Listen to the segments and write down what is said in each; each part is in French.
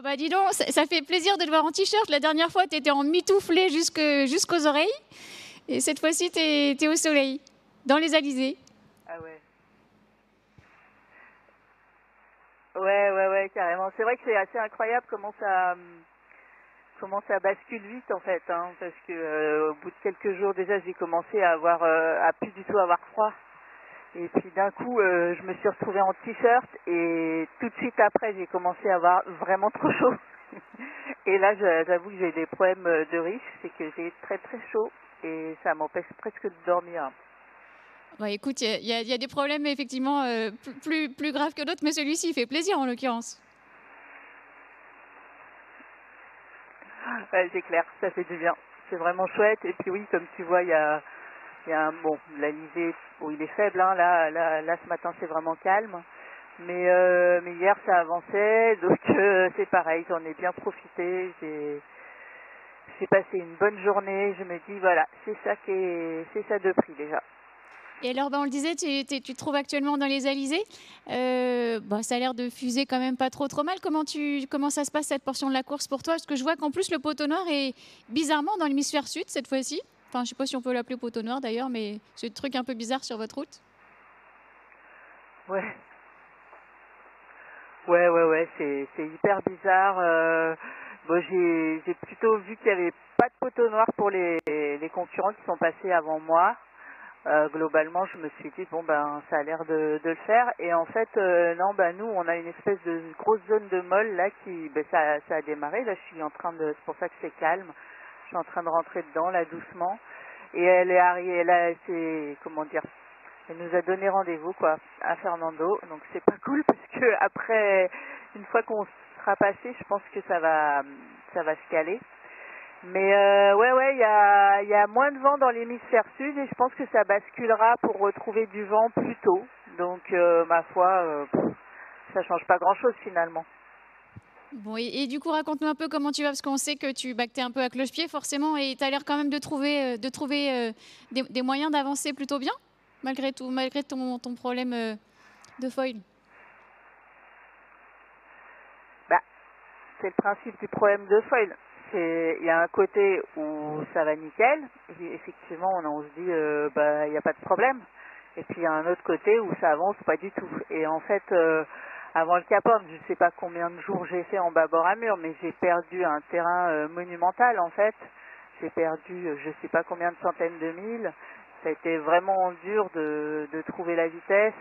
Oh bah dis donc, ça fait plaisir de te voir en t-shirt. La dernière fois, tu étais en mitouflé jusqu'aux oreilles. Et cette fois-ci, tu es au soleil, dans les alizés. Ah ouais. Ouais, carrément. C'est vrai que c'est assez incroyable comment ça bascule vite en fait, hein, parce que au bout de quelques jours déjà, j'ai commencé à avoir, à plus du tout avoir froid. Et puis d'un coup, je me suis retrouvée en t-shirt et tout de suite après, j'ai commencé à avoir vraiment trop chaud. Et là, j'avoue que j'ai des problèmes de riche, c'est que j'ai très très chaud et ça m'empêche presque de dormir. Bah écoute, il y a des problèmes effectivement plus graves que d'autres, mais celui-ci, il fait plaisir en l'occurrence. Ouais, c'est clair, ça fait du bien. C'est vraiment chouette. Et puis oui, comme tu vois, il y a bon, l'Alizé, bon, il est faible, hein, là, ce matin, c'est vraiment calme. Mais hier, ça avançait, donc c'est pareil, j'en ai bien profité. J'ai passé une bonne journée. Je me dis, voilà, c'est ça de prix déjà. Et alors, bah, on le disait, tu te trouves actuellement dans les alizés. Bah, ça a l'air de fuser quand même pas trop mal. Comment ça se passe cette portion de la course pour toi? Parce que je vois qu'en plus, le poteau noir est bizarrement dans l'hémisphère sud cette fois-ci. Enfin, je sais pas si on peut l'appeler poteau noir d'ailleurs, mais c'est un truc un peu bizarre sur votre route. Ouais, ouais, c'est hyper bizarre. Bon, j'ai plutôt vu qu'il n'y avait pas de poteau noir pour les concurrents qui sont passés avant moi. Globalement, je me suis dit, bon, ben, ça a l'air de le faire. Et en fait, non, ben, nous, on a une espèce de grosse zone de molle, là, ben, ça a démarré. Là, je suis en train de, c'est pour ça que c'est calme. Je suis en train de rentrer dedans, là, doucement. Et elle est arrivée, là, c'est, comment dire, elle nous a donné rendez-vous, quoi, à Fernando. Donc, c'est pas cool, parce que après, une fois qu'on sera passé, je pense que ça va se caler. Mais ouais, il y a moins de vent dans l'hémisphère sud et je pense que ça basculera pour retrouver du vent plus tôt. Donc, ma foi, ça change pas grand-chose finalement. Bon, et du coup, raconte-nous un peu comment tu vas, parce qu'on sait que que t'es un peu à cloche-pied forcément, et tu as l'air quand même de trouver des moyens d'avancer plutôt bien, malgré tout, malgré ton problème de foil. Bah, c'est le principe du problème de foil. Il y a un côté où ça va nickel, et effectivement, on se dit, bah, il n'y a pas de problème. Et puis, il y a un autre côté où ça avance pas du tout. Et en fait, avant le Cap Horn, je ne sais pas combien de jours j'ai fait en bâbord à mur, mais j'ai perdu un terrain monumental, en fait. J'ai perdu, je ne sais pas combien de centaines de milles. Ça a été vraiment dur de trouver la vitesse.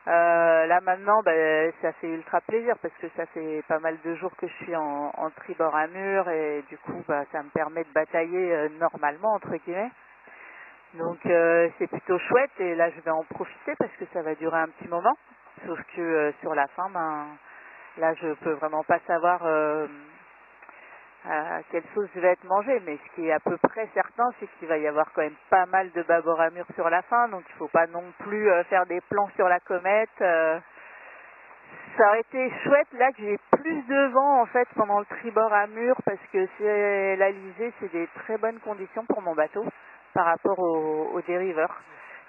Là maintenant, ben, ça fait ultra plaisir parce que ça fait pas mal de jours que je suis en tribord à mur et du coup, bah, ça me permet de batailler normalement entre guillemets. Donc c'est plutôt chouette et là je vais en profiter parce que ça va durer un petit moment. Sauf que sur la fin, ben, là je peux vraiment pas savoir quelle sauce va être mangée, mais ce qui est à peu près certain, c'est qu'il va y avoir quand même pas mal de bâbord à mur sur la fin, donc il faut pas non plus faire des plans sur la comète. Ça aurait été chouette là que j'ai plus de vent en fait pendant le tribord à mur parce que c'est l'Alizé, c'est des très bonnes conditions pour mon bateau par rapport au dériveur.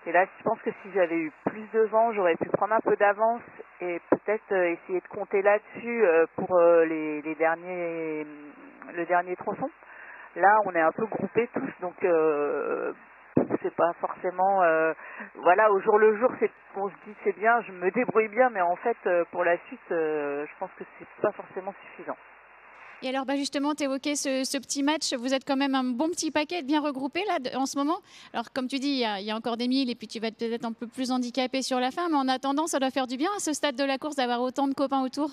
Et là, je pense que si j'avais eu plus de vent, j'aurais pu prendre un peu d'avance et peut-être essayer de compter là-dessus pour les derniers, le dernier tronçon. Là, on est un peu groupés tous, donc c'est pas forcément, voilà, au jour le jour, on se dit c'est bien, je me débrouille bien, mais en fait, pour la suite, je pense que c'est pas forcément suffisant. Et alors, bah justement, tu évoquais ce petit match. Vous êtes quand même un bon petit paquet bien regroupé là en ce moment. Alors, comme tu dis, il y a encore des milles et puis tu vas être peut-être un peu plus handicapé sur la fin. Mais en attendant, ça doit faire du bien à ce stade de la course d'avoir autant de copains autour.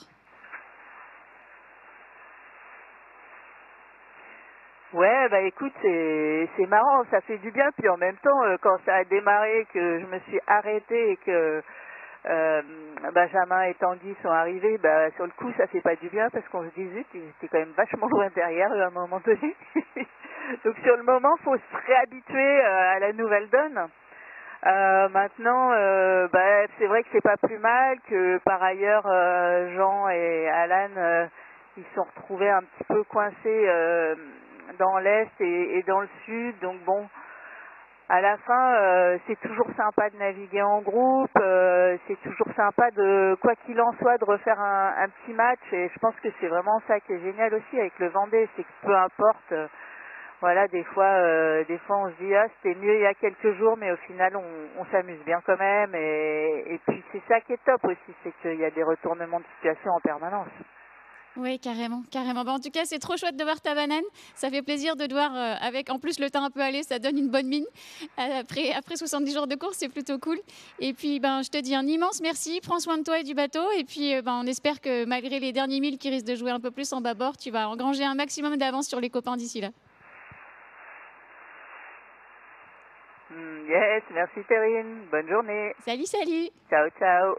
Ouais, bah écoute, c'est marrant, ça fait du bien. Puis en même temps, quand ça a démarré, que je me suis arrêtée et que Benjamin et Tanguy sont arrivés, bah sur le coup, ça fait pas du bien parce qu'on se dit zut, ils étaient quand même vachement loin derrière à un moment donné. Donc sur le moment, faut se réhabituer à la nouvelle donne. Maintenant, bah, c'est vrai que c'est pas plus mal que par ailleurs Jean et Alan ils se sont retrouvés un petit peu coincés dans l'est et dans le sud. Donc bon, à la fin, c'est toujours sympa de naviguer en groupe, c'est toujours sympa de, quoi qu'il en soit, de refaire un petit match. Et je pense que c'est vraiment ça qui est génial aussi avec le Vendée, c'est que peu importe, voilà, des fois on se dit ah c'était mieux il y a quelques jours, mais au final on s'amuse bien quand même. Et puis c'est ça qui est top aussi, c'est qu'il y a des retournements de situation en permanence. Oui, carrément, carrément. Bah, en tout cas, c'est trop chouette de voir ta banane. Ça fait plaisir de te voir avec, en plus, le temps un peu allé, ça donne une bonne mine. Après 70 jours de course, c'est plutôt cool. Et puis, ben, je te dis un immense merci. Prends soin de toi et du bateau. Et puis, ben, on espère que malgré les derniers milles qui risquent de jouer un peu plus en bâbord, tu vas engranger un maximum d'avance sur les copains d'ici là. Yes, merci Terrine, bonne journée. Salut, salut! Ciao, ciao.